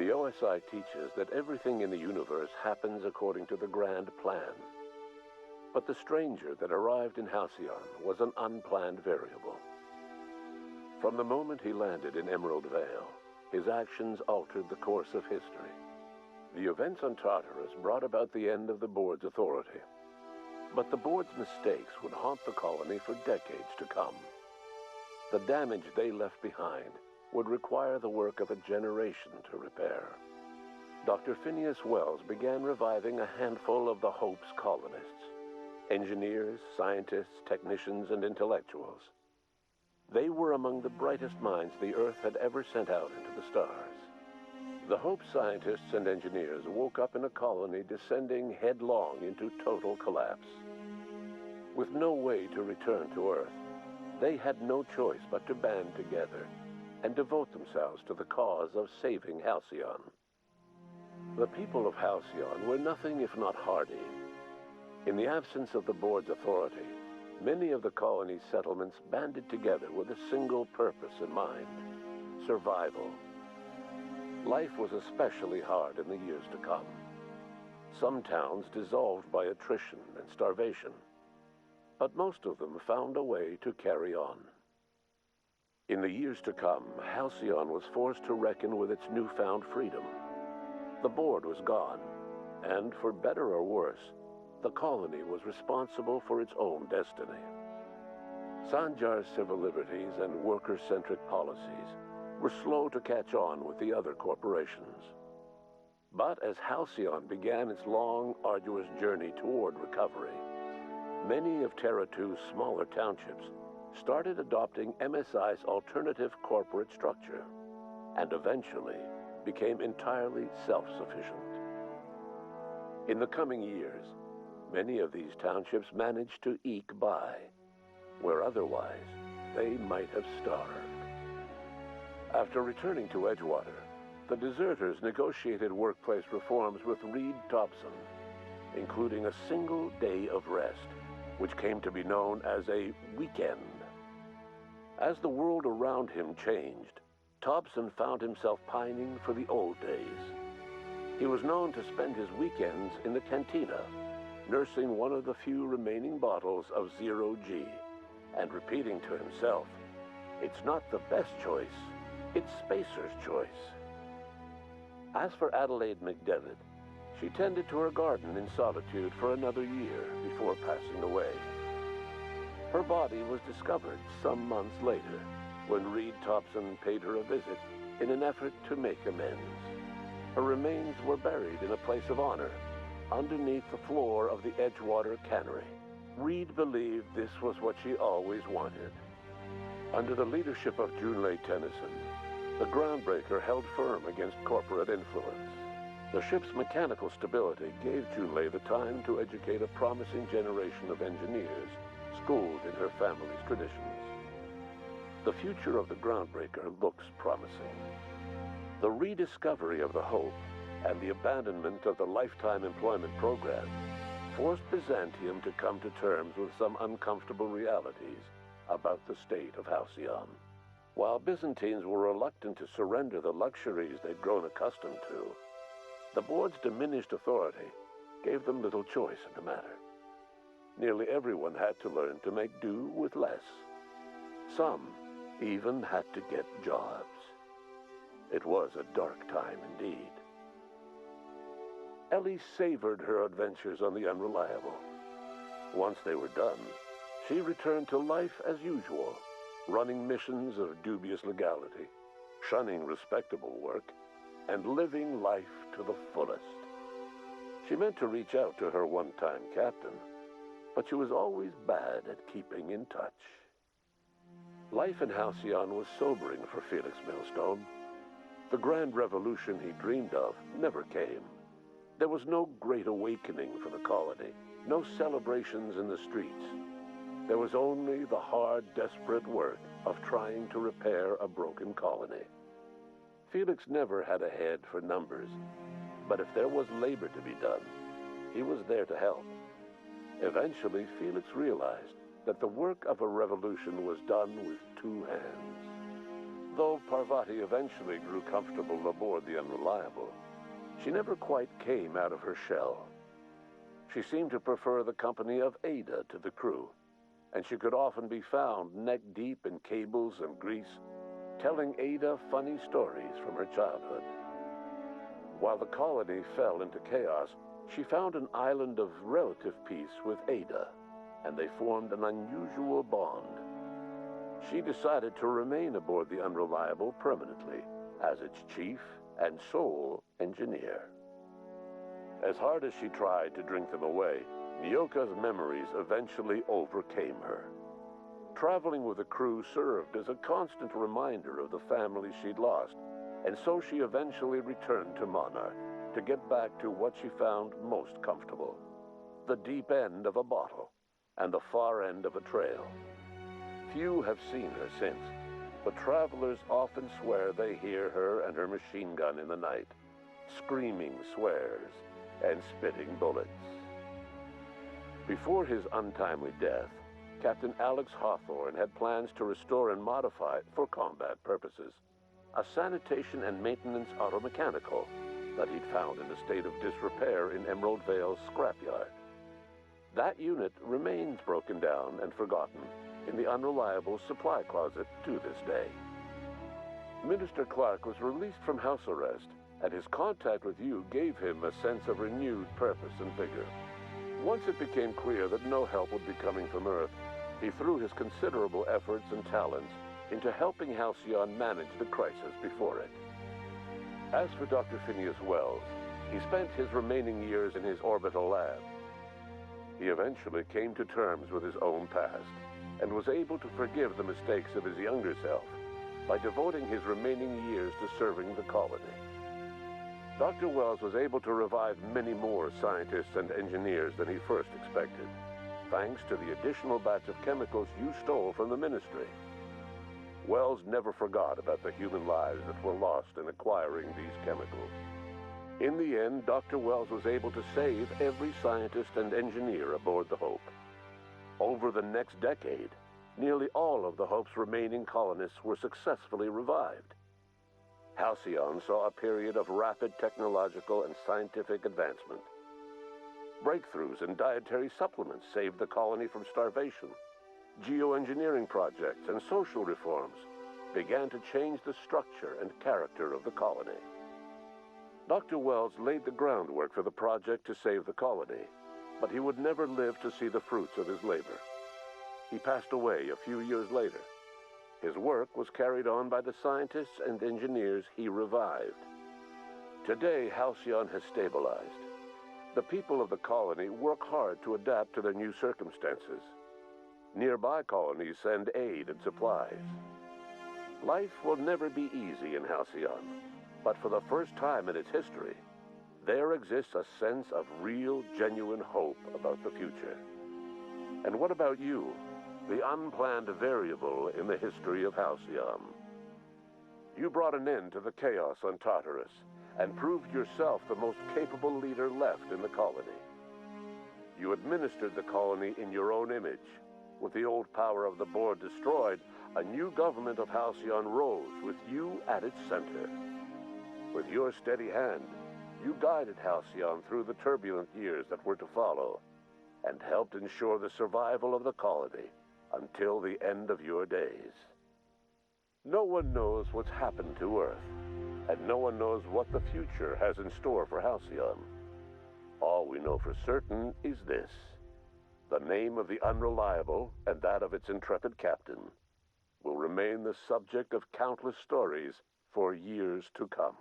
The OSI teaches that everything in the universe happens according to the grand plan. But the stranger that arrived in Halcyon was an unplanned variable. From the moment he landed in Emerald Vale, his actions altered the course of history. The events on Tartarus brought about the end of the board's authority. But the board's mistakes would haunt the colony for decades to come. The damage they left behind would require the work of a generation to repair. Dr. Phineas Wells began reviving a handful of the Hope's colonists: engineers, scientists, technicians, and intellectuals. They were among the brightest minds the Earth had ever sent out into the stars. The Hope scientists and engineers woke up in a colony descending headlong into total collapse. With no way to return to Earth, they had no choice but to band together and devote themselves to the cause of saving Halcyon. The people of Halcyon were nothing if not hardy. In the absence of the board's authority, many of the colony's settlements banded together with a single purpose in mind: survival. Life was especially hard in the years to come. Some towns dissolved by attrition and starvation, but most of them found a way to carry on. In the years to come, Halcyon was forced to reckon with its newfound freedom. The board was gone, and for better or worse, the colony was responsible for its own destiny. Sanjar's civil liberties and worker-centric policies were slow to catch on with the other corporations. But as Halcyon began its long, arduous journey toward recovery, many of Terra 2's smaller townships started adopting MSI's alternative corporate structure, and eventually became entirely self-sufficient. In the coming years, many of these townships managed to eke by, where otherwise they might have starved. After returning to Edgewater, the deserters negotiated workplace reforms with Reed Thompson, including a single day of rest, which came to be known as a weekend. As the world around him changed, Thompson found himself pining for the old days. He was known to spend his weekends in the cantina, nursing one of the few remaining bottles of Zero G, and repeating to himself, "It's not the best choice, it's Spacer's choice." As for Adelaide McDevitt, she tended to her garden in solitude for another year before passing away. Her body was discovered some months later when Reed Thompson paid her a visit in an effort to make amends. Her remains were buried in a place of honor underneath the floor of the Edgewater Cannery. Reed believed this was what she always wanted. Under the leadership of Junlei Tennyson, the Groundbreaker held firm against corporate influence. The ship's mechanical stability gave Junlei the time to educate a promising generation of engineers schooled in her family's traditions. The future of the Groundbreaker looks promising. The rediscovery of the Hope and the abandonment of the Lifetime Employment Program forced Byzantium to come to terms with some uncomfortable realities about the state of Halcyon. While Byzantines were reluctant to surrender the luxuries they'd grown accustomed to, the board's diminished authority gave them little choice in the matter. Nearly everyone had to learn to make do with less. Some even had to get jobs. It was a dark time indeed. Ellie savored her adventures on the Unreliable. Once they were done, she returned to life as usual, running missions of dubious legality, shunning respectable work, and living life to the fullest. She meant to reach out to her one-time captain, but she was always bad at keeping in touch. Life in Halcyon was sobering for Felix Millstone. The grand revolution he dreamed of never came. There was no great awakening for the colony, no celebrations in the streets. There was only the hard, desperate work of trying to repair a broken colony. Felix never had a head for numbers, but if there was labor to be done, he was there to help. Eventually, Felix realized that the work of a revolution was done with two hands. Although Parvati eventually grew comfortable aboard the Unreliable, she never quite came out of her shell. She seemed to prefer the company of Ada to the crew, and she could often be found neck-deep in cables and grease, telling Ada funny stories from her childhood. While the colony fell into chaos, she found an island of relative peace with Ada, and they formed an unusual bond. She decided to remain aboard the Unreliable permanently as its chief and sole engineer. As hard as she tried to drink them away, Nyoka's memories eventually overcame her. Traveling with the crew served as a constant reminder of the family she'd lost, and so she eventually returned to Monarch to get back to what she found most comfortable: the deep end of a bottle and the far end of a trail. Few have seen her since, but travelers often swear they hear her and her machine gun in the night, screaming swears and spitting bullets. Before his untimely death, Captain Alex Hawthorne had plans to restore and modify, for combat purposes, a sanitation and maintenance automechanical that he'd found in a state of disrepair in Emerald Vale's scrapyard. That unit remains broken down and forgotten in the Unreliable supply closet to this day. Minister Clark was released from house arrest, and his contact with you gave him a sense of renewed purpose and vigor. Once it became clear that no help would be coming from Earth, he threw his considerable efforts and talents into helping Halcyon manage the crisis before it. As for Dr. Phineas Wells, he spent his remaining years in his orbital lab. He eventually came to terms with his own past and was able to forgive the mistakes of his younger self by devoting his remaining years to serving the colony. Dr. Wells was able to revive many more scientists and engineers than he first expected, thanks to the additional batch of chemicals you stole from the Ministry. Wells never forgot about the human lives that were lost in acquiring these chemicals. In the end, Dr. Wells was able to save every scientist and engineer aboard the Hope. Over the next decade, nearly all of the Hope's remaining colonists were successfully revived. Halcyon saw a period of rapid technological and scientific advancement. Breakthroughs in dietary supplements saved the colony from starvation. Geoengineering projects and social reforms began to change the structure and character of the colony. Dr. Wells laid the groundwork for the project to save the colony, but he would never live to see the fruits of his labor. He passed away a few years later. His work was carried on by the scientists and engineers he revived. Today, Halcyon has stabilized. The people of the colony work hard to adapt to their new circumstances. Nearby colonies send aid and supplies. Life will never be easy in Halcyon, but for the first time in its history, there exists a sense of real, genuine hope about the future. And what about you, the unplanned variable in the history of Halcyon? You brought an end to the chaos on Tartarus and proved yourself the most capable leader left in the colony. You administered the colony in your own image. With the old power of the board destroyed, a new government of Halcyon rose with you at its center. With your steady hand, you guided Halcyon through the turbulent years that were to follow, and helped ensure the survival of the colony until the end of your days. No one knows what's happened to Earth, and no one knows what the future has in store for Halcyon. All we know for certain is this: the name of the Unreliable and that of its intrepid captain will remain the subject of countless stories for years to come.